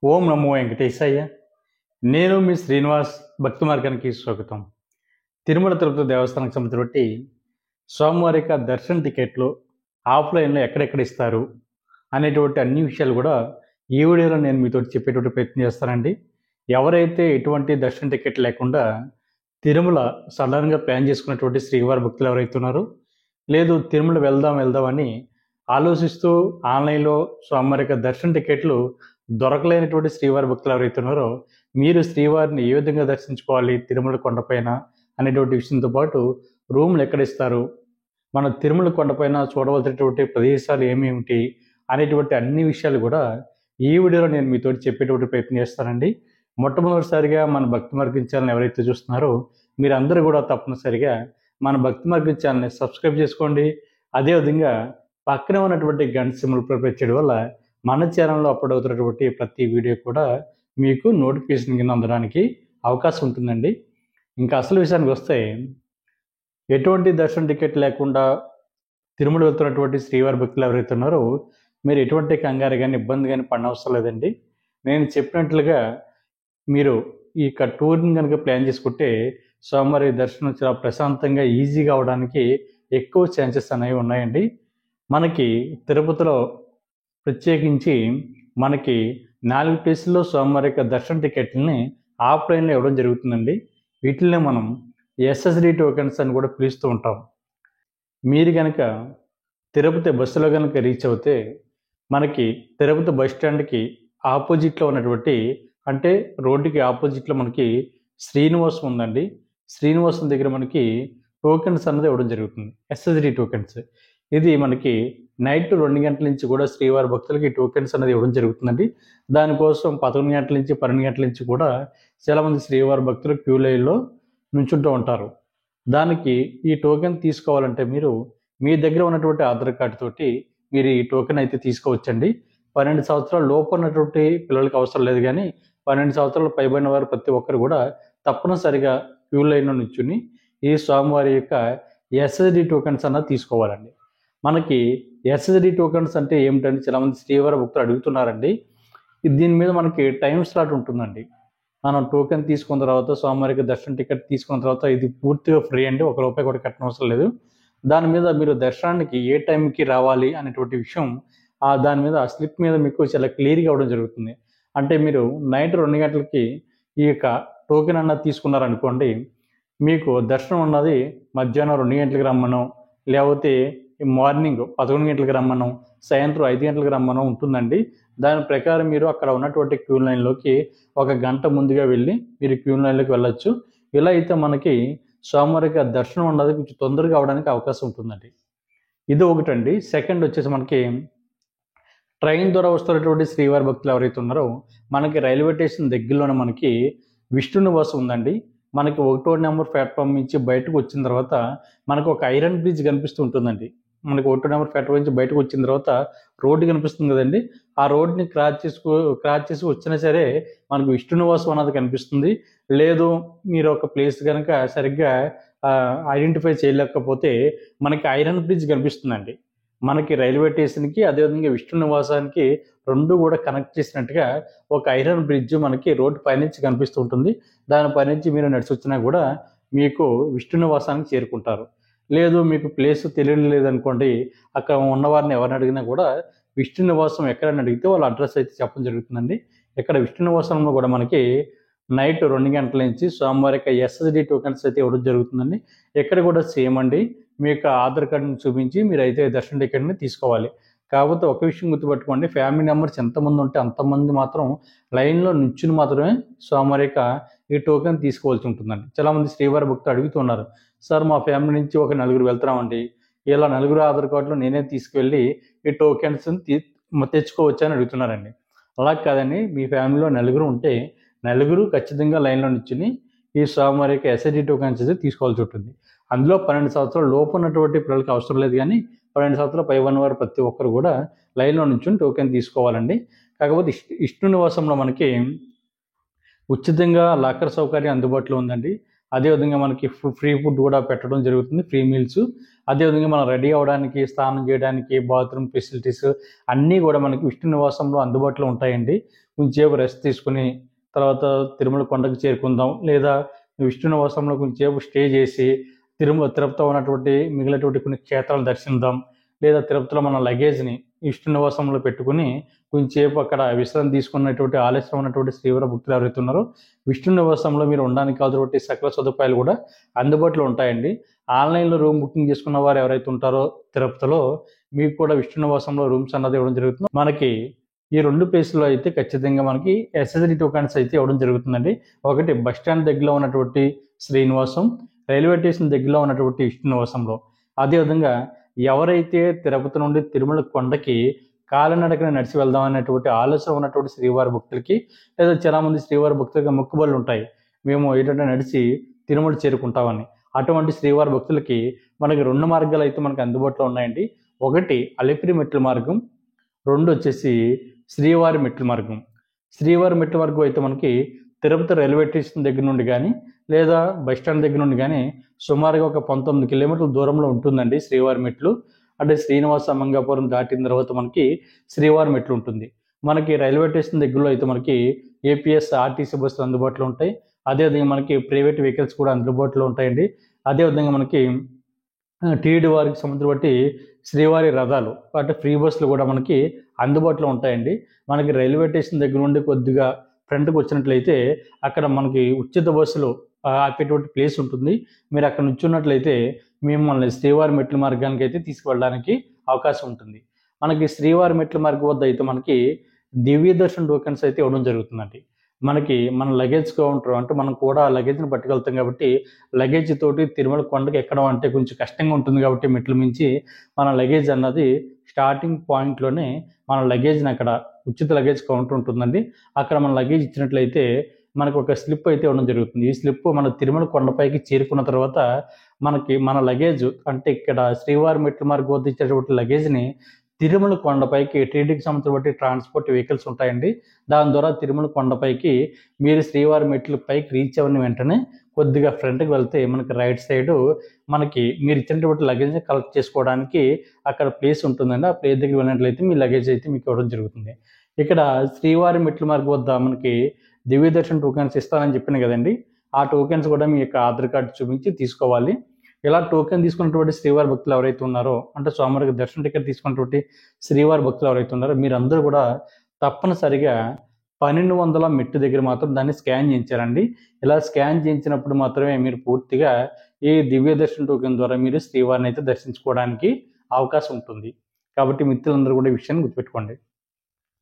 ఓం నమో వెంకటేశయ్య. నేను మీ శ్రీనివాస్. భక్తి మార్గానికి స్వాగతం. తిరుమల తిరుపతి దేవస్థానానికి సంబంధించి స్వామివారి యొక్క దర్శన టికెట్లు ఆఫ్లైన్లో ఎక్కడెక్కడ ఇస్తారు అనేటువంటి అన్ని విషయాలు కూడా ఈ వీడియోలో నేను మీతో చెప్పేటువంటి ప్రయత్నం చేస్తానండి. ఎవరైతే ఎటువంటి దర్శన టికెట్ లేకుండా తిరుమల సడన్గా ప్లాన్ చేసుకున్నటువంటి శ్రీవారి భక్తులు ఎవరైతే ఉన్నారో, లేదు తిరుమల వెళ్దాం అని ఆలోచిస్తూ ఆన్లైన్లో స్వామివారి యొక్క దర్శన టికెట్లు దొరకలేనటువంటి శ్రీవారి భక్తులు ఎవరైతే ఉన్నారో, మీరు శ్రీవారిని ఏ విధంగా దర్శించుకోవాలి తిరుమల కొండపైన అనేటువంటి విషయంతో పాటు రూమ్లు ఎక్కడ ఇస్తారు, మన తిరుమల కొండపైన చూడవలసినటువంటి ప్రదేశాలు ఏమేమిటి అనేటువంటి అన్ని విషయాలు కూడా ఈ వీడియోలో నేను మీతో చెప్పేటువంటి ప్రయత్నం చేస్తానండి. మొట్టమొదటిసారిగా మన భక్తి మార్గం ఛానల్ ఎవరైతే చూస్తున్నారో మీరందరూ కూడా తప్పనిసరిగా మన భక్తి మార్గం ఛానల్ని సబ్స్క్రైబ్ చేసుకోండి. అదేవిధంగా పక్కనే ఉన్నటువంటి గంట సింబల్ ప్రెస్ చేయడం వల్ల మన ఛానల్లో అప్లోడ్ అవుతున్నటువంటి ప్రతి వీడియో కూడా మీకు నోటిఫికేషన్ కింద అందడానికి అవకాశం ఉంటుందండి. ఇంకా అసలు విషయానికి వస్తే, ఎటువంటి దర్శన టికెట్ లేకుండా తిరుమల వెళ్తున్నటువంటి శ్రీవారి భక్తులు ఎవరైతే ఉన్నారో మీరు ఎటువంటి కంగారు కానీ ఇబ్బంది కానీ పడనవసరం లేదండి. నేను చెప్పినట్లుగా మీరు ఈ టూర్ని కనుక ప్లాన్ చేసుకుంటే స్వామివారి దర్శనం చాలా ప్రశాంతంగా ఈజీగా అవడానికి ఎక్కువ ఛాన్సెస్ అనేవి ఉన్నాయండి. మనకి తిరుపతిలో ప్రత్యేకించి మనకి 4 ప్లేసుల్లో స్వామివారి యొక్క దర్శన టికెట్లని ఆఫ్లైన్లో ఇవ్వడం జరుగుతుందండి. వీటిని మనం ఎస్ఎస్డి టోకెన్స్ అని కూడా పిలుస్తూ ఉంటాం. మీరు కనుక తిరుపతి బస్సులో కనుక రీచ్ అవుతే మనకి తిరుపతి బస్ స్టాండ్కి ఆపోజిట్లో ఉన్నటువంటి, అంటే రోడ్డుకి ఆపోజిట్లో మనకి శ్రీనివాసం ఉందండి. శ్రీనివాసం దగ్గర మనకి టోకెన్స్ అన్నది ఇవ్వడం జరుగుతుంది, ఎస్ఎస్డి టోకెన్స్. ఇది మనకి నైట్ 2 గంటల నుంచి కూడా శ్రీవారి భక్తులకి టోకెన్స్ అనేది ఇవ్వడం జరుగుతుందండి. దానికోసం 11 గంటల నుంచి 12 గంటల నుంచి కూడా చాలామంది శ్రీవారి భక్తులు క్యూ లైన్లో నుంచుంటూ ఉంటారు. దానికి ఈ టోకెన్ తీసుకోవాలంటే మీరు మీ దగ్గర ఉన్నటువంటి ఆధార్ కార్డు తోటి మీరు ఈ టోకెన్ అయితే తీసుకోవచ్చండి. 12 సంవత్సరాల లోపు ఉన్నటువంటి పిల్లలకి అవసరం లేదు, కానీ 12 సంవత్సరాల పైబడిన వారు ప్రతి ఒక్కరు కూడా తప్పనిసరిగా క్యూ లైన్లో నుంచుని ఈ స్వామివారి యొక్క ఎస్ఎస్డి టోకెన్స్ అన్నది తీసుకోవాలండి. మనకి ఎస్ఎస్డి టోకెన్స్ అంటే ఏమిటని చాలామంది శ్రీవారి భక్తులు అడుగుతున్నారండి. దీని మీద మనకి టైం స్లాట్ ఉంటుందండి. మనం టోకెన్ తీసుకున్న తర్వాత స్వామివారికి దర్శన టికెట్ తీసుకున్న తర్వాత ఇది పూర్తిగా ఫ్రీ అండి, ₹1 కూడా కట్టనవసరం లేదు. దాని మీద మీరు దర్శనానికి ఏ టైంకి రావాలి అనేటువంటి విషయం దాని మీద ఆ స్లిప్ మీద మీకు చాలా క్లియర్గా అవ్వడం జరుగుతుంది. అంటే మీరు నైట్ 2 గంటలకి ఈ యొక్క టోకెన్ అన్నది తీసుకున్నారనుకోండి, మీకు దర్శనం ఉన్నది మధ్యాహ్నం 2 గంటలకు రమ్మనం, లేకపోతే మార్నింగ్ 11 గంటలకు రమ్మనం, సాయంత్రం 5 గంటలకు రమ్మనం ఉంటుందండి. దాని ప్రకారం మీరు అక్కడ ఉన్నటువంటి క్యూ లైన్లోకి 1 గంట ముందుగా వెళ్ళి మీరు క్యూ లైన్లోకి వెళ్ళొచ్చు. ఇలా అయితే మనకి స్వామివారికి దర్శనం ఉన్నది కొంచెం తొందరగా అవడానికి అవకాశం ఉంటుందండి. ఇది ఒకటండి. సెకండ్ వచ్చేసి మనకి ట్రైన్ ద్వారా వస్తున్నటువంటి శ్రీవారి భక్తులు ఎవరైతే ఉన్నారో మనకి రైల్వే స్టేషన్ దగ్గరలోనే మనకి విష్ణు నివాసం ఉందండి. మనకి 1వ నెంబర్ ప్లాట్ఫామ్ నుంచి బయటకు వచ్చిన తర్వాత మనకు ఒక ఐరన్ బ్రిడ్జ్ కనిపిస్తూ ఉంటుందండి. మనకి 1వ నెంబర్ ప్లాట్ఫామ్ నుంచి బయటకు వచ్చిన తర్వాత రోడ్డు కనిపిస్తుంది కదండి. ఆ రోడ్ని క్రాస్ చేసి వచ్చినా సరే మనకు విష్ణు నివాసం అన్నది కనిపిస్తుంది. లేదు మీరు ఒక ప్లేస్ కనుక సరిగ్గా ఐడెంటిఫై చేయలేకపోతే మనకి ఐరన్ బ్రిడ్జ్ కనిపిస్తుందండి. మనకి రైల్వే స్టేషన్కి అదేవిధంగా విష్ణు నివాసానికి రెండు కూడా కనెక్ట్ చేసినట్టుగా ఒక ఐరన్ బ్రిడ్జ్ మనకి రోడ్డు పైనుంచి కనిపిస్తూ ఉంటుంది. దాని పైనుంచి మీరు నడిచి వచ్చినా కూడా మీకు విష్ణు నివాసానికి చేరుకుంటారు. లేదు మీకు ప్లేస్ తెలియలేదనుకోండి, అక్కడ ఉన్నవారిని ఎవరిని అడిగినా కూడా విష్ణు నివాసం ఎక్కడని అడిగితే వాళ్ళ అడ్రస్ అయితే చెప్పడం జరుగుతుందండి. ఇక్కడ విష్ణు నివాసంలో కూడా మనకి నైట్ 2 గంటల నుంచి స్వామివారి యొక్క ఎస్ఎస్డి టోకెన్స్ అయితే ఇవ్వడం జరుగుతుందండి. ఎక్కడ కూడా సేమ్ అండి, మీకు ఆధార్ కార్డుని చూపించి మీరు అయితే దర్శన టికెట్ని తీసుకోవాలి. కాకపోతే ఒక విషయం గుర్తుపెట్టుకోండి, ఫ్యామిలీ మెంబర్స్ ఎంతమంది ఉంటే అంతమంది మాత్రం లైన్లో నుంచుని మాత్రమే స్వామివారి యొక్క ఈ టోకెన్ తీసుకోవాల్సి ఉంటుందండి. చాలామంది శ్రీవారి భక్తులు అడుగుతున్నారు, సార్ మా ఫ్యామిలీ నుంచి ఒక 4 వెళ్తున్నామండి, ఇలా 4 ఆధార్ కార్డులు నేనే తీసుకువెళ్ళి ఈ టోకెన్స్ తెచ్చుకోవచ్చా అని అడుగుతున్నారండి. అలా కాదండి, మీ ఫ్యామిలీలో 4 ఉంటే 4 ఖచ్చితంగా లైన్లో నుంచుని ఈ స్వామివారి యొక్క ఎస్ఎస్డి టోకెన్స్ అయితే తీసుకోవాల్సి ఉంటుంది. అందులో 12 సంవత్సరాల లోపు ఉన్నటువంటి పిల్లలకి అవసరం లేదు, కానీ 12 సంవత్సరాల పైబడిన వారు ప్రతి ఒక్కరు కూడా లైన్లో నుంచుని టోకెన్ తీసుకోవాలండి. కాకపోతే విష్ణు నివాసంలో మనకి ఉచితంగా లాకర్ సౌకర్యం అందుబాటులో ఉందండి. అదేవిధంగా మనకి ఫ్రీ ఫుడ్ కూడా పెట్టడం జరుగుతుంది, ఫ్రీ మీల్స్. అదేవిధంగా మనం రెడీ అవ్వడానికి, స్నానం చేయడానికి బాత్రూమ్ ఫెసిలిటీస్ అన్నీ కూడా మనకి విష్ణు నివాసంలో అందుబాటులో ఉంటాయండి. కొంచెంసేపు రెస్ట్ తీసుకుని తర్వాత తిరుమల కొండకు చేరుకుందాం, లేదా విష్ణు నివాసంలో కొంచెంసేపు స్టే చేసి తిరుపతిలో ఉన్నటువంటి మిగిలినటువంటి కొన్ని క్షేత్రాలు దర్శిద్దాం, లేదా తిరుపతిలో మన లగేజ్ని విష్ణు నివాసంలో పెట్టుకుని కొంచెంసేపు అక్కడ విశ్రాంతి తీసుకున్నటువంటి ఆలస్యం ఉన్నటువంటి శ్రీవారి భక్తులు ఎవరైతే ఉన్నారో విష్ణు నివాసంలో మీరు ఉండడానికి కావాల్సినటువంటి సకల సదుపాయాలు కూడా అందుబాటులో ఉంటాయండి. ఆన్లైన్లో రూమ్ బుకింగ్ చేసుకున్న వారు ఎవరైతే ఉంటారో తిరుపతిలో మీకు కూడా విష్ణు నివాసంలో రూమ్స్ అన్నది ఇవ్వడం జరుగుతుంది. మనకి ఈ 2 ప్లేసుల్లో అయితే ఖచ్చితంగా మనకి ఎస్ఎస్డి టోకన్స్ అయితే ఇవ్వడం జరుగుతుందండి. ఒకటి బస్ స్టాండ్ దగ్గరలో ఉన్నటువంటి శ్రీనివాసం, రైల్వే స్టేషన్ దగ్గరలో ఉన్నటువంటి విష్ణు నివాసంలో. అదేవిధంగా ఎవరైతే తిరుపతి నుండి తిరుమల కొండకి కాలినడకన నడిచి వెళ్దాం అనేటువంటి ఆలోచన ఉన్నటువంటి శ్రీవారి భక్తులకి, లేదా చాలామంది శ్రీవారి భక్తులకి మొక్కుబళ్ళు ఉంటాయి, మేము ఏంటంటే నడిచి తిరుమల చేరుకుంటామని. అటువంటి శ్రీవారి భక్తులకి మనకి 2 మార్గాలు అయితే మనకి అందుబాటులో ఉన్నాయండి. ఒకటి అలిపిరి మెట్ల మార్గం, 2 వచ్చేసి శ్రీవారి మెట్ల మార్గం. శ్రీవారి మెట్ల మార్గం అయితే మనకి తిరుపతి రైల్వే స్టేషన్ దగ్గర నుండి కానీ, లేదా బస్ స్టాండ్ దగ్గర నుండి కానీ సుమారుగా ఒక 19 కిలోమీటర్ల దూరంలో ఉంటుందండి శ్రీవారి మెట్లు. అంటే శ్రీనివాస మంగాపురం దాటిన తర్వాత మనకి శ్రీవారి మెట్లు ఉంటుంది. మనకి రైల్వే స్టేషన్ దగ్గరలో అయితే మనకి ఏపీఎస్ ఆర్టీసీ బస్సులు అందుబాటులో ఉంటాయి. అదేవిధంగా మనకి ప్రైవేట్ వెహికల్స్ కూడా అందుబాటులో ఉంటాయండి. అదేవిధంగా మనకి టీడీ వారికి సంబంధించి బట్టి శ్రీవారి రథాలు అంటే ఫ్రీ బస్సులు కూడా మనకి అందుబాటులో ఉంటాయండి. మనకి రైల్వే స్టేషన్ దగ్గర నుండి కొద్దిగా ఫ్రంట్కి వచ్చినట్లయితే అక్కడ మనకి ఉచిత బస్సులు ఆపేటువంటి ప్లేస్ ఉంటుంది. మీరు అక్కడ నుంచున్నట్లయితే మిమ్మల్ని శ్రీవారి మెట్ల మార్గానికి అయితే తీసుకువెళ్ళడానికి అవకాశం ఉంటుంది. మనకి శ్రీవారి మెట్ల మార్గం వద్ద అయితే మనకి దివ్య దర్శన్ టోకెన్స్ అయితే ఇవ్వడం జరుగుతుందండి. మనకి మన లగేజ్ కౌంటర్ అంటే మనం కూడా లగేజ్ని పట్టుకెళ్తాం కాబట్టి లగేజ్ తోటి తిరుమల కొండకి ఎక్కడం అంటే కొంచెం కష్టంగా ఉంటుంది కాబట్టి మెట్లు మించి మన లగేజ్ అన్నది స్టార్టింగ్ పాయింట్లోనే మన లగేజ్ని అక్కడ ఉచిత లగేజ్ కౌంటర్ ఉంటుందండి. అక్కడ మన లగేజ్ ఇచ్చినట్లయితే మనకు ఒక స్లిప్ అయితే ఇవ్వడం జరుగుతుంది. ఈ స్లిప్ మన తిరుమల కొండపైకి చేరుకున్న తర్వాత మనకి మన లగేజ్ అంటే ఇక్కడ శ్రీవారి మెట్ల మార్గం వద్ద ఇచ్చేటువంటి లగేజ్ని తిరుమల కొండపైకి టీటీడీకి సంబంధించిన ట్రాన్స్పోర్ట్ వెహికల్స్ ఉంటాయండి. దాని ద్వారా తిరుమల కొండపైకి మీరు శ్రీవారి మెట్ల పైకి రీచ్ అవ్వని వెంటనే కొద్దిగా ఫ్రంట్కి వెళ్తే మనకి రైట్ సైడ్ మనకి మీరు ఇచ్చినటువంటి లగేజ్ని కలెక్ట్ చేసుకోవడానికి అక్కడ ప్లేస్ ఉంటుందండి. ఆ ప్లేస్ దగ్గర వెళ్ళినట్లయితే మీ లగేజ్ అయితే మీకు ఇవ్వడం జరుగుతుంది. ఇక్కడ శ్రీవారి మెట్ల మార్గం వద్ద మనకి దివ్య దర్శన్ టోకెన్స్ ఇస్తానని చెప్పాను కదండి. ఆ టోకెన్స్ కూడా మీ యొక్క ఆధార్ కార్డు చూపించి తీసుకోవాలి. ఇలా టోకెన్ తీసుకున్నటువంటి శ్రీవారి భక్తులు ఎవరైతే ఉన్నారో అంటే స్వామివారికి దర్శన టికెట్ తీసుకున్నటువంటి శ్రీవారి భక్తులు ఎవరైతే ఉన్నారో మీరందరూ కూడా తప్పనిసరిగా 1200 మెట్టు దగ్గర మాత్రం దాన్ని స్కాన్ చేయించారండి. ఇలా స్కాన్ చేయించినప్పుడు మాత్రమే మీరు పూర్తిగా ఈ దివ్య దర్శన టోకెన్ ద్వారా మీరు శ్రీవారిని అయితే దర్శించుకోవడానికి అవకాశం ఉంటుంది. కాబట్టి మిత్రులందరూ కూడా ఈ విషయాన్ని గుర్తుపెట్టుకోండి.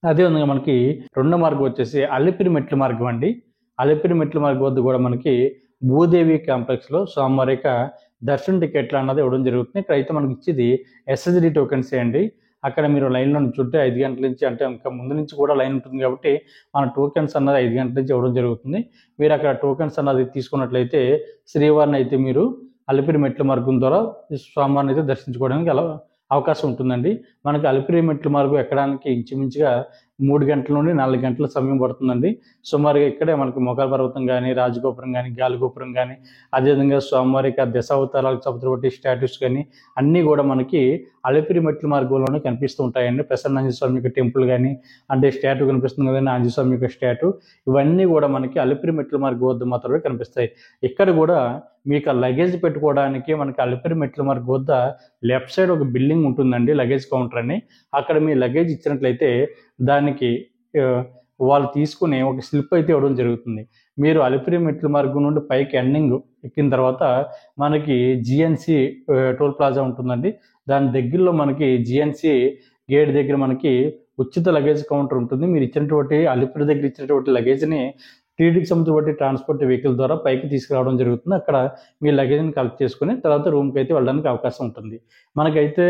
అదేవిధంగా మనకి 2వ మార్గం వచ్చేసి అలిపిరి మెట్ల మార్గం అండి. అలిపిరి మెట్ల మార్గం వద్ద కూడా మనకి భూదేవి కాంప్లెక్స్లో స్వామివారి యొక్క దర్శన టికెట్లు అన్నది ఇవ్వడం జరుగుతుంది. ఇక్కడైతే మనకి ఇచ్చేది ఎస్ఎస్డి టోకెన్స్ అండి. అక్కడ మీరు లైన్లో నుంచుంటే 5 గంటల నుంచి అంటే ఇంకా ముందు నుంచి కూడా లైన్ ఉంటుంది కాబట్టి మన టోకెన్స్ అన్నది 5 గంటల నుంచి ఇవ్వడం జరుగుతుంది. మీరు అక్కడ టోకెన్స్ అన్నది తీసుకున్నట్లయితే శ్రీవారిని అయితే మీరు అలిపిరి మెట్ల మార్గం ద్వారా స్వామివారిని అయితే దర్శించుకోవడానికి అవకాశం ఉంటుందండి. మనకి అలిపిరి మెట్ల మార్గం ఎక్కడానికి ఇంచుమించుగా 3 గంటల నుండి 4 గంటల సమయం పడుతుందండి. సుమారుగా ఇక్కడే మనకి మొగల్ పర్వతం కానీ, రాజగోపురం కానీ, గాలిగోపురం కానీ, అదేవిధంగా స్వామివారి యొక్క దశావతారాలకు సంబంధించిన స్టాట్యూస్ కానీ అన్నీ కూడా మనకి అలిపిరి మెట్ల మార్గంలోనే కనిపిస్తూ ఉంటాయండి. ప్రసన్న ఆంజనేయ స్వామి యొక్క టెంపుల్ కానీ అంటే స్టాట్యూ కనిపిస్తుంది కదండి, ఆంజనేయ స్వామి యొక్క స్టాట్యూ, ఇవన్నీ కూడా మనకి అలిపిరి మెట్ల మార్గం వద్ద మాత్రమే కనిపిస్తాయి. ఇక్కడ కూడా మీకు లగేజ్ పెట్టుకోవడానికి మనకి అలిపిరి మెట్ల మార్గం వద్ద లెఫ్ట్ సైడ్ ఒక బిల్డింగ్ ఉంటుందండి, లగేజ్ కౌంటర్ అని. అక్కడ మీ లగేజ్ ఇచ్చినట్లయితే దానికి వాళ్ళు తీసుకుని ఒక స్లిప్ అయితే ఇవ్వడం జరుగుతుంది. మీరు అలిపిరి మెట్ల మార్గం నుండి పైకి ఎండింగ్ ఎక్కిన తర్వాత మనకి జిఎన్సి టోల్ ప్లాజా ఉంటుందండి. దాని దగ్గరలో మనకి జిఎన్సి గేట్ దగ్గర మనకి ఉచిత లగేజ్ కౌంటర్ ఉంటుంది. మీరు ఇచ్చినటువంటి అలిపిరి దగ్గర ఇచ్చినటువంటి లగేజ్ని టీటీడీకి సంబంధించిన ట్రాన్స్పోర్ట్ వెహికల్ ద్వారా పైకి తీసుకురావడం జరుగుతుంది. అక్కడ మీ లగేజ్ని కలెక్ట్ చేసుకుని తర్వాత రూమ్కి అయితే వెళ్ళడానికి అవకాశం ఉంటుంది. మనకైతే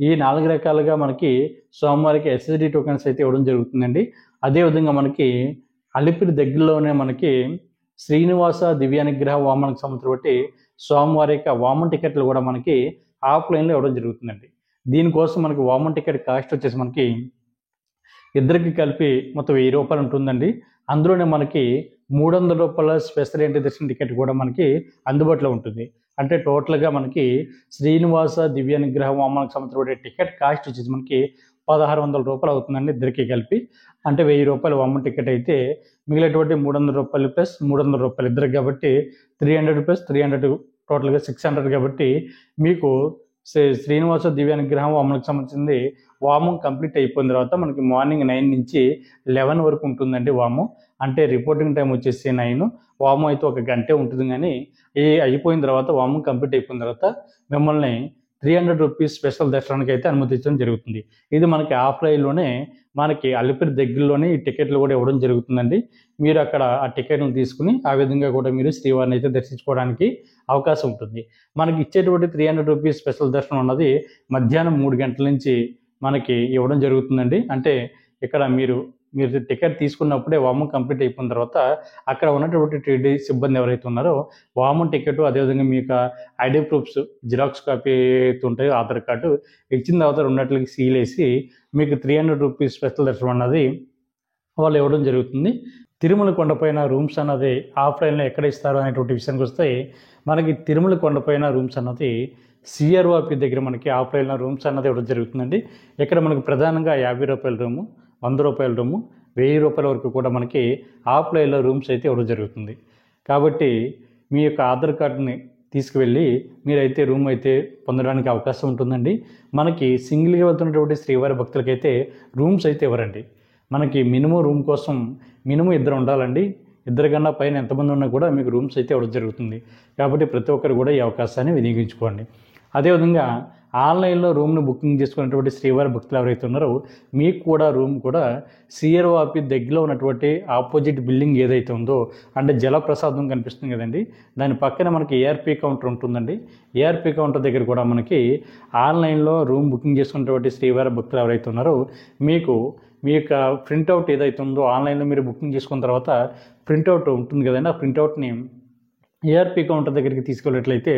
ఈ 4 రకాలుగా మనకి స్వామివారికి ఎస్ఎస్డి టోకెన్స్ అయితే ఇవ్వడం జరుగుతుందండి. అదేవిధంగా మనకి అలిపిరి దగ్గరలోనే మనకి శ్రీనివాస దివ్యానుగ్రహ వామనకు సంబంధించి స్వామివారి యొక్క వామన్ టికెట్లు కూడా మనకి ఆఫ్లైన్లో ఇవ్వడం జరుగుతుందండి. దీనికోసం మనకి వామన్ టికెట్ కాస్ట్ వచ్చేసి మనకి ఇద్దరికి కలిపి మొత్తం 1000 రూపాయలు ఉంటుందండి. అందులోనే మనకి 300 రూపాయల స్పెషల్ ఎంట్రీ దర్శన టికెట్ కూడా మనకి అందుబాటులో ఉంటుంది. అంటే టోటల్గా మనకి శ్రీనివాస దివ్యానుగ్రహ వామనకు సంబంధించిన టికెట్ కాస్ట్ వచ్చేసి మనకి 1600 రూపాయలు అవుతుందండి ఇద్దరికి కలిపి. అంటే 1000 రూపాయలు వాము టికెట్ అయితే మిగిలినటువంటి 300 రూపాయలు ప్లస్ 300 రూపాయలు ఇద్దరికి కాబట్టి 300 ప్లస్ 300 టోటల్గా 600 కాబట్టి మీకు శ్రీనివాస దివ్యానుగ్రహం వాములకు సంబంధించింది వామం కంప్లీట్ అయిపోయిన తర్వాత మనకి మార్నింగ్ 9 నుంచి 11 వరకు ఉంటుందండి వాము. అంటే రిపోర్టింగ్ టైం వచ్చేసి 9, వాము అయితే 1 గంటే ఉంటుంది. కానీ ఈ అయిపోయిన తర్వాత వాము కంప్లీట్ అయిపోయిన తర్వాత మిమ్మల్ని 300 రూపీస్ స్పెషల్ దర్శనానికి అయితే అనుమతించడం జరుగుతుంది. ఇది మనకి ఆఫ్లైన్లోనే మనకి అలిపిరి దగ్గరలోనే ఈ టికెట్లు కూడా ఇవ్వడం జరుగుతుందండి. మీరు అక్కడ ఆ టికెట్ను తీసుకుని ఆ విధంగా కూడా మీరు శ్రీవారిని అయితే దర్శించుకోవడానికి అవకాశం ఉంటుంది. మనకి ఇచ్చేటువంటి 300 రూపీస్ స్పెషల్ దర్శనం అన్నది మధ్యాహ్నం 3 గంటల నుంచి మనకి ఇవ్వడం జరుగుతుందండి. అంటే ఇక్కడ మీరు టికెట్ తీసుకున్నప్పుడే వామం కంప్లీట్ అయిపోయిన తర్వాత అక్కడ ఉన్నటువంటి టీడీ సిబ్బంది ఎవరైతే ఉన్నారో వామం టికెట్, అదేవిధంగా మీ యొక్క ఐడి ప్రూఫ్స్ జిరాక్స్ కాపీ అయితే ఉంటాయో ఆధార్ కార్డు ఇచ్చిన తర్వాత ఉన్నట్లకి సీల్ వేసి మీకు 300 రూపీస్ స్పెషల్ దర్శనం అన్నది వాళ్ళు ఇవ్వడం జరుగుతుంది. తిరుమల కొండపైన రూమ్స్ అన్నది ఆఫ్లైన్లో ఎక్కడ ఇస్తారు అనేటువంటి విషయానికి వస్తే మనకి తిరుమల కొండపైన రూమ్స్ అన్నది సిఆర్ఓపి దగ్గర మనకి ఆఫ్లైన్లో రూమ్స్ అన్నది ఇవ్వడం జరుగుతుందండి. ఇక్కడ మనకి ప్రధానంగా 50 రూపాయల రూము, 100 రూపాయల రూము, 1000 రూపాయల వరకు కూడా మనకి ఆఫ్లైన్లో రూమ్స్ అయితే ఇవ్వడం జరుగుతుంది. కాబట్టి మీ యొక్క ఆధార్ కార్డుని తీసుకువెళ్ళి మీరైతే రూమ్ అయితే పొందడానికి అవకాశం ఉంటుందండి. మనకి సింగిల్గా వెళ్తున్నటువంటి శ్రీవారి భక్తులకైతే రూమ్స్ అయితే ఇవ్వరండి. మనకి మినిమం రూమ్ కోసం మినిమం 2 ఉండాలండి. 2 కన్నా పైన ఎంతమంది ఉన్నా కూడా మీకు రూమ్స్ అయితే ఇవ్వడం జరుగుతుంది. కాబట్టి ప్రతి ఒక్కరు కూడా ఈ అవకాశాన్ని వినియోగించుకోండి. అదేవిధంగా ఆన్లైన్లో రూమ్ను బుకింగ్ చేసుకున్నటువంటి శ్రీవారి భక్తులు ఎవరైతే ఉన్నారో మీకు కూడా రూమ్ కూడా సిఆర్ఓ ఆఫీస్ దగ్గరలో ఉన్నటువంటి ఆపోజిట్ బిల్డింగ్ ఏదైతే ఉందో, అంటే జలప్రసాదం కనిపిస్తుంది కదండి, దాని పక్కన మనకి ఏఆర్పీ కౌంటర్ ఉంటుందండి. ఏఆర్పీ కౌంటర్ దగ్గర కూడా మనకి ఆన్లైన్లో రూమ్ బుకింగ్ చేసుకున్నటువంటి శ్రీవారి భక్తులు ఎవరైతే ఉన్నారో మీకు మీ యొక్క ప్రింట్అవుట్ ఏదైతే ఉందో ఆన్లైన్లో మీరు బుకింగ్ చేసుకున్న తర్వాత ప్రింట్అవుట్ ఉంటుంది కదండి, ఆ ప్రింట్అవుట్ని ఏఆర్పీ కౌంటర్ దగ్గరికి తీసుకెళ్ళినట్లయితే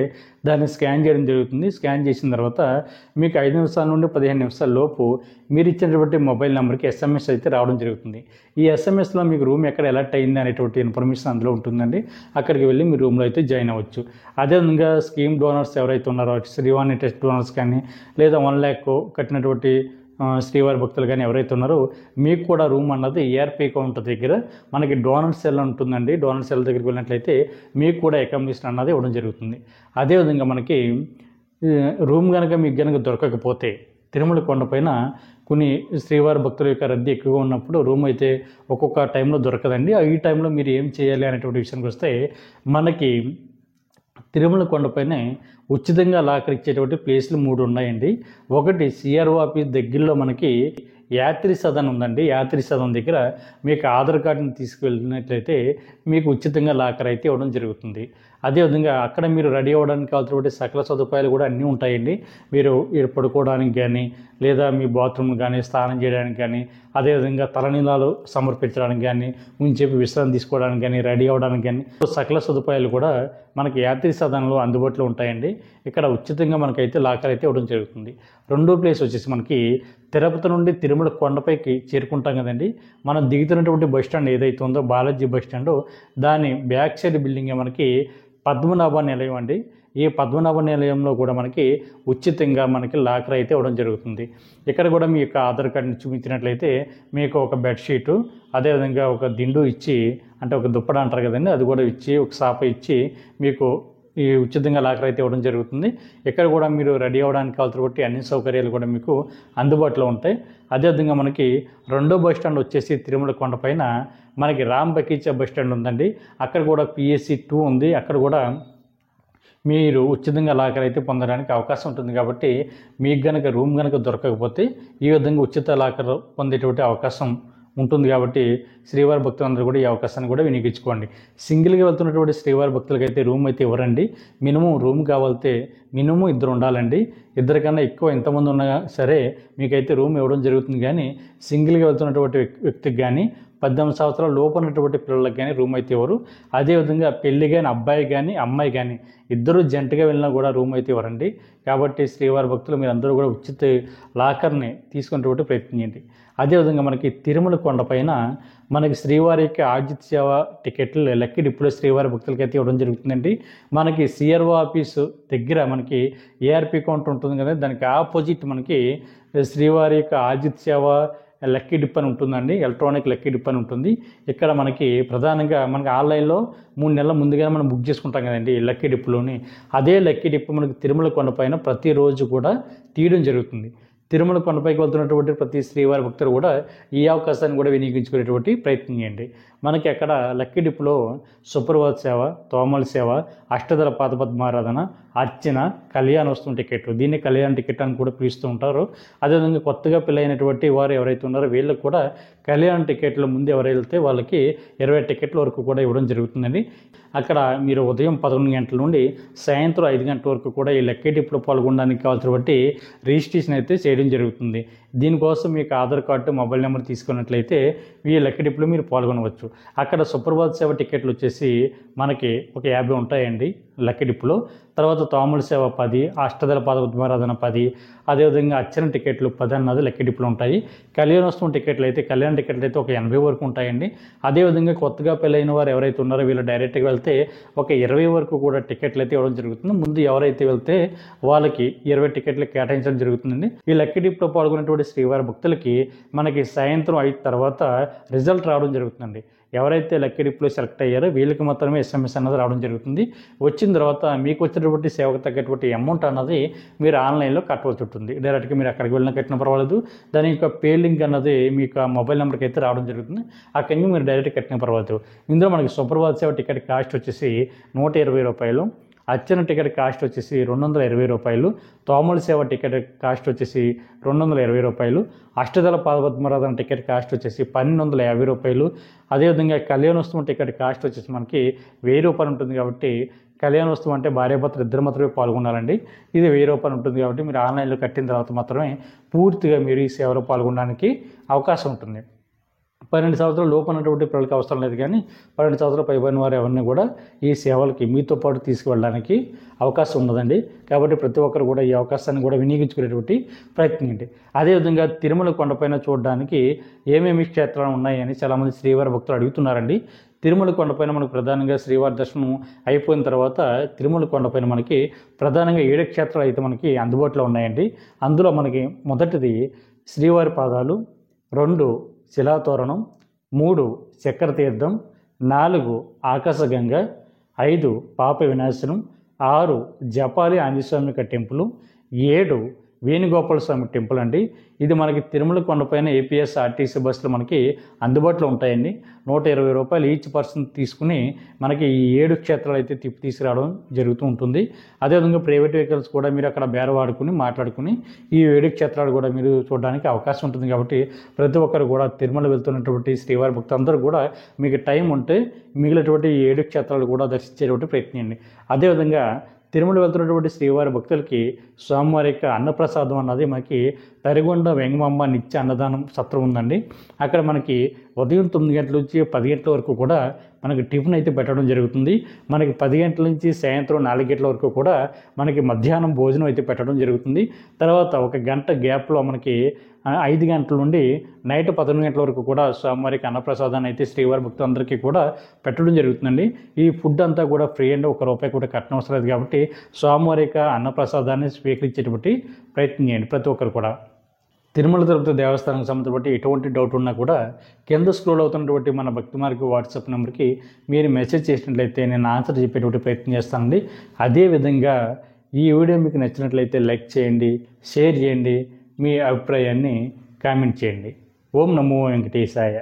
దాన్ని స్కాన్ చేయడం జరుగుతుంది. స్కాన్ చేసిన తర్వాత మీకు 5 నిమిషాల నుండి 15 నిమిషాల లోపు మీరు ఇచ్చినటువంటి మొబైల్ నెంబర్కి ఎస్ఎంఎస్ అయితే రావడం జరుగుతుంది. ఈ ఎస్ఎంఎస్లో మీకు రూమ్ ఎక్కడ ఎలర్ట్ అయింది అనేటువంటి ఇన్ఫర్మేషన్ అందులో ఉంటుందండి. అక్కడికి వెళ్ళి మీ రూమ్లో అయితే జాయిన్ అవ్వచ్చు. అదేవిధంగా స్కీమ్ డోనర్స్ ఎవరైతే ఉన్నారో శ్రీవాణి టెస్ట్ డోనర్స్ కానీ లేదా 1 lakh కట్టినటువంటి శ్రీవారి భక్తులు కానీ ఎవరైతే ఉన్నారో మీకు కూడా రూమ్ అన్నది ఏఆర్పీ కౌంటర్ దగ్గర మనకి డోనర్ సెల్ ఉంటుందండి. డోనర్ సెల్ దగ్గరికి వెళ్ళినట్లయితే మీకు కూడా అకామిడేషన్ అన్నది ఇవ్వడం జరుగుతుంది. అదేవిధంగా మనకి రూమ్ కనుక మీకు కనుక దొరకకపోతే తిరుమల కొండపైన కొన్ని శ్రీవారి భక్తుల యొక్క రద్దీ ఎక్కువగా ఉన్నప్పుడు రూమ్ అయితే ఒక్కొక్క టైంలో దొరకదండి. ఈ టైంలో మీరు ఏం చేయాలి అనేటువంటి విషయానికి వస్తే మనకి తిరుమల కొండపైనే ఉచితంగా లాకర్ ఇచ్చేటువంటి ప్లేస్లు 3 ఉన్నాయండి. ఒకటి సిఆర్ఓ ఆఫీస్ దగ్గరలో మనకి యాత్రి సదన్ ఉందండి. యాత్రి సదన్ దగ్గర మీకు ఆధార్ కార్డుని తీసుకువెళ్ళినట్లయితే మీకు ఉచితంగా లాకర్ అయితే ఇవ్వడం జరుగుతుంది. అదేవిధంగా అక్కడ మీరు రెడీ అవ్వడానికి కావాల్సినటువంటి సకల సదుపాయాలు కూడా అన్నీ ఉంటాయండి. మీరు పడుకోవడానికి కానీ లేదా మీ బాత్రూమ్ కానీ స్నానం చేయడానికి కానీ అదేవిధంగా తలనీలాలు సమర్పించడానికి కానీ ఉంచేపు విశ్రాంతి తీసుకోవడానికి కానీ రెడీ అవ్వడానికి కానీ సకల సదుపాయాలు కూడా మనకి యాత్రి సదనంలో అందుబాటులో ఉంటాయండి. ఇక్కడ ఉచితంగా మనకైతే లాకర్ అయితే ఇవ్వడం జరుగుతుంది. రెండో ప్లేస్ వచ్చేసి మనకి తిరుపతి నుండి తిరుమల కొండపైకి చేరుకుంటాం కదండి, మనం దిగుతున్నటువంటి బస్ స్టాండ్ ఏదైతే ఉందో బాలాజీ బస్ స్టాండ్ దాని బ్యాక్ సైడ్ బిల్డింగే మనకి పద్మనాభ నిలయం అండి. ఈ పద్మనాభ నిలయంలో కూడా మనకి ఉచితంగా మనకి లాకర్ అయితే ఇవ్వడం జరుగుతుంది. ఇక్కడ కూడా మీ యొక్క ఆధార్ కార్డుని చూపించినట్లయితే మీకు ఒక బెడ్షీటు అదేవిధంగా ఒక దిండు ఇచ్చి, అంటే ఒక దుప్పడ అంటారు కదండి, అది కూడా ఇచ్చి ఒక సాప ఇచ్చి మీకు ఈ ఉచితంగా లాకర్ అయితే ఇవ్వడం జరుగుతుంది. ఇక్కడ కూడా మీరు రెడీ అవ్వడానికి కావాల్సినటువంటి అన్ని సౌకర్యాలు కూడా మీకు అందుబాటులో ఉంటాయి. అదేవిధంగా మనకి రెండో బస్ స్టాండ్ వచ్చేసి తిరుమల కొండపైన మనకి రామ్ బకీచా బస్ స్టాండ్ ఉందండి. అక్కడ కూడా PSC 2 ఉంది. అక్కడ కూడా మీరు ఉచితంగా లాకర్ అయితే పొందడానికి అవకాశం ఉంటుంది. కాబట్టి మీకు కనుక రూమ్ కనుక దొరకకపోతే ఈ విధంగా ఉచిత లాకర్ పొందేటువంటి అవకాశం ఉంటుంది. కాబట్టి శ్రీవారి భక్తులందరూ కూడా ఈ అవకాశాన్ని కూడా వినియోగించుకోండి. సింగిల్గా వెళ్తున్నటువంటి శ్రీవారి భక్తులకైతే రూమ్ అయితే ఇవ్వరండి. మినిమం రూమ్ కావాలితే మినిమం 2 ఉండాలండి. 2 కన్నా ఎక్కువ ఎంతమంది ఉన్నా సరే మీకైతే రూమ్ ఇవ్వడం జరుగుతుంది. కానీ సింగిల్గా వెళ్తున్నటువంటి వ్యక్తికి కానీ 18 సంవత్సరాల లోపు ఉన్నటువంటి పిల్లలకు కానీ రూమ్ అయితే ఇవ్వరు. అదేవిధంగా పెళ్లి కానీ అబ్బాయి కానీ అమ్మాయి కానీ ఇద్దరు జంటగా వెళ్ళినా కూడా రూమ్ అయితే ఇవ్వరండి. కాబట్టి శ్రీవారి భక్తులు మీరు అందరూ కూడా ఉచిత లాకర్ని తీసుకునేటువంటి ప్రయత్నం చేయండి. అదేవిధంగా మనకి తిరుమల కొండపైన మనకి శ్రీవారి యొక్క ఆర్జిత సేవ టికెట్లు లక్కీ డిప్పులో శ్రీవారి భక్తులకి అయితే ఇవ్వడం జరుగుతుందండి. మనకి సిఆర్ఓ ఆఫీసు దగ్గర మనకి ఏఆర్పి కౌంటర్ ఉంటుంది కదా, దానికి ఆపోజిట్ మనకి శ్రీవారి యొక్క ఆర్జిత సేవ లక్కీ డిప్ అని ఉంటుందండి. ఎలక్ట్రానిక్ లక్కీ డిప్ అని ఉంటుంది. ఇక్కడ మనకి ప్రధానంగా మనకి ఆన్లైన్లో 3 నెలల ముందుగానే మనం బుక్ చేసుకుంటాం కదండి లక్కీ డిప్లోని. అదే లక్కీ డిప్ మనకి తిరుమల కొండపైన ప్రతిరోజు కూడా తీయడం జరుగుతుంది. తిరుమల కొండపైకి వెళ్తున్నటువంటి ప్రతి శ్రీవారి భక్తులు కూడా ఈ అవకాశాన్ని కూడా వినియోగించుకునేటువంటి ప్రయత్నం చేయండి. మనకి అక్కడ లక్కీ డిప్లో సుప్రభాత సేవ, తోమల సేవ, అష్టదళ పాదపద్మారాధన, అర్చన, కళ్యాణోత్సవం టికెట్, దీన్ని కళ్యాణ టికెట్ అని కూడా పిలుస్తూ ఉంటారు. అదేవిధంగా కొత్తగా పెళ్ళైనటువంటి వారు ఎవరైతే ఉన్నారో వీళ్ళకి కూడా కళ్యాణ టికెట్లు ముందు ఎవరు వెళ్తే వాళ్ళకి 20 టికెట్ల వరకు కూడా ఇవ్వడం జరుగుతుందండి. అక్కడ మీరు ఉదయం 11 గంటల నుండి సాయంత్రం 5 గంటల వరకు కూడా ఈ లక్కీ డిప్లో పాల్గొనడానికి కావాల్సినటువంటి రిజిస్ట్రేషన్ అయితే చేయడం జరుగుతుంది. దీనికోసం మీకు ఆధార్ కార్డు, మొబైల్ నెంబర్ తీసుకున్నట్లయితే ఈ లక్కీ డిప్లో మీరు పాల్గొనవచ్చు. అక్కడ సుప్రభాత సేవ టికెట్లు వచ్చేసి మనకి ఒక 50 ఉంటాయండి లక్కీ డిప్లో. తర్వాత తోమల సేవ 10, అష్టదళ పాదపద్మారాధన 10, అదేవిధంగా అర్చన టికెట్లు 10 అన్నది లక్కీ డిప్లో ఉంటాయి. కళ్యాణోత్సవం టికెట్లు అయితే కళ్యాణ టికెట్లు అయితే ఒక 80 వరకు ఉంటాయండి. అదేవిధంగా కొత్తగా పెళ్ళైన వారు ఎవరైతే ఉన్నారో వీళ్ళు డైరెక్ట్గా వెళ్తే ఒక 20 వరకు కూడా టికెట్లు అయితే ఇవ్వడం జరుగుతుంది. ముందు ఎవరైతే వెళ్తే వాళ్ళకి 20 టికెట్లు కేటాయించడం జరుగుతుందండి. ఈ లక్కీ డిప్లో పాల్గొనేటువంటి శ్రీవారి భక్తులకి మనకి సాయంత్రం 5 తర్వాత రిజల్ట్ రావడం జరుగుతుందండి. ఎవరైతే లక్కీ డిప్లో సెలెక్ట్ అయ్యారో వీళ్ళకి మాత్రమే ఎస్ఎంఎస్ అన్నది రావడం జరుగుతుంది. వచ్చిన తర్వాత మీకు వచ్చినటువంటి సేవకు తగ్గటువంటి అమౌంట్ అన్నది మీరు ఆన్లైన్లో కట్టవలసి ఉంటుంది. డైరెక్ట్గా మీరు అక్కడికి వెళ్ళిన కట్టిన పర్వాలేదు. దాని యొక్క పే లింక్ అన్నది మీకు మొబైల్ నెంబర్కి అయితే రావడం జరుగుతుంది. అక్కడి నుంచి మీరు డైరెక్ట్గా కట్టిన పర్వాలేదు. ఇందులో మనకి సుప్రభాత సేవ టికెట్ కాస్ట్ వచ్చేసి 120 రూపాయలు, అర్చన టికెట్ కాస్ట్ వచ్చేసి 220 రూపాయలు, తోమల సేవ టికెట్ కాస్ట్ వచ్చేసి 220 రూపాయలు, అష్టదళ పాదపద్మారాధన టికెట్ కాస్ట్ వచ్చేసి 1250 రూపాయలు. అదేవిధంగా కళ్యాణోత్సవం టికెట్ కాస్ట్ వచ్చేసి మనకి 1000 రూపాయలు ఉంటుంది. కాబట్టి కళ్యాణోత్సవం అంటే భార్యాభర్తలు ఇద్దరు మాత్రమే పాల్గొనాలండి. ఇది 1000 రూపాయలు ఉంటుంది. కాబట్టి మీరు ఆన్లైన్లో కట్టిన తర్వాత మాత్రమే పూర్తిగా మీరు ఈ సేవలో పాల్గొనడానికి అవకాశం ఉంటుంది. 12 సంవత్సరాల లోపు ఉన్నటువంటి పిల్లలకి అవసరం లేదు, కానీ 12 సంవత్సరాల పైబడిన వారు ఎవరిని కూడా ఈ సేవలకి మీతో పాటు తీసుకువెళ్ళడానికి అవకాశం ఉన్నదండి. కాబట్టి ప్రతి ఒక్కరు కూడా ఈ అవకాశాన్ని కూడా వినియోగించుకునేటువంటి ప్రయత్నం ఏంటి. అదేవిధంగా తిరుమల కొండపైన చూడడానికి ఏమేమి క్షేత్రాలు ఉన్నాయని చాలామంది శ్రీవారి భక్తులు అడుగుతున్నారండి. తిరుమల కొండపైన మనకు ప్రధానంగా శ్రీవారి దర్శనం అయిపోయిన తర్వాత తిరుమల కొండపైన మనకి ప్రధానంగా 7 క్షేత్రాలు అయితే మనకి అందుబాటులో ఉన్నాయండి. అందులో మనకి మొదటిది శ్రీవారి పాదాలు, 2 శిలాతోరణం, 3 చక్ర తీర్థం, 4 ఆకాశగంగ, 5 పాప వినాశనం, 6 జపాలి ఆంజనేయస్వామి టెంపుల్, 7 వేణుగోపాల స్వామి టెంపుల్ అండి. ఇది మనకి తిరుమల కొండపైన ఏపీఎస్ ఆర్టీసీ బస్సులు మనకి అందుబాటులో ఉంటాయండి. 120 రూపాయలు ఈచ్ పర్సన్ తీసుకుని మనకి ఈ 7 క్షేత్రాలు అయితే తీసుకురావడం జరుగుతూ ఉంటుంది. అదేవిధంగా ప్రైవేట్ వెహికల్స్ కూడా మీరు అక్కడ బేరవాడుకుని మాట్లాడుకుని ఈ 7 క్షేత్రాలు కూడా మీరు చూడడానికి అవకాశం ఉంటుంది. కాబట్టి ప్రతి ఒక్కరు కూడా తిరుమల వెళ్తున్నటువంటి శ్రీవారి భక్తులందరూ కూడా మీకు టైం ఉంటే మిగిలినటువంటి 7 క్షేత్రాలు కూడా దర్శించేటువంటి ప్రయత్నించండి. అదేవిధంగా తిరుమల వెళ్తున్నటువంటి శ్రీవారి భక్తులకి స్వామివారి యొక్క అన్నప్రసాదం అన్నది మనకి తరిగొండ వెంగమాంబ నిత్య అన్నదానం సత్రం ఉందండి. అక్కడ మనకి ఉదయం 9 గంటల నుంచి 10 గంటల వరకు కూడా మనకి టిఫిన్ అయితే పెట్టడం జరుగుతుంది. మనకి 10 గంటల నుంచి సాయంత్రం 4 గంటల వరకు కూడా మనకి మధ్యాహ్నం భోజనం అయితే పెట్టడం జరుగుతుంది. తర్వాత 1 గంట గ్యాప్లో మనకి 5 గంటల నుండి నైట్ 11 గంటల వరకు కూడా స్వామివారికి అన్నప్రసాదాన్ని అయితే శ్రీవారి భక్తులందరికీ కూడా పెట్టడం జరుగుతుందండి. ఈ ఫుడ్ అంతా కూడా ఫ్రీ అండి, 1 రూపాయి కూడా కట్టనవసరం లేదు. కాబట్టి స్వామివారి యొక్క అన్నప్రసాదాన్ని స్వీకరించేటువంటి ప్రయత్నం చేయండి ప్రతి ఒక్కరు కూడా. తిరుమల తిరుపతి దేవస్థానానికి సంబంధించి ఎటువంటి డౌట్ ఉన్నా కూడా కింద స్క్రోల్ అవుతున్నటువంటి మన భక్తి మార్గ వాట్సాప్ నెంబర్కి మీరు మెసేజ్ చేసినట్లయితే నేను ఆన్సర్ చెప్పేటువంటి ప్రయత్నం చేస్తానండి. అదేవిధంగా ఈ వీడియో మీకు నచ్చినట్లయితే లైక్ చేయండి, షేర్ చేయండి, మీ అభిప్రాయాన్ని కామెంట్ చేయండి. ఓం నమో వెంకటేశాయ.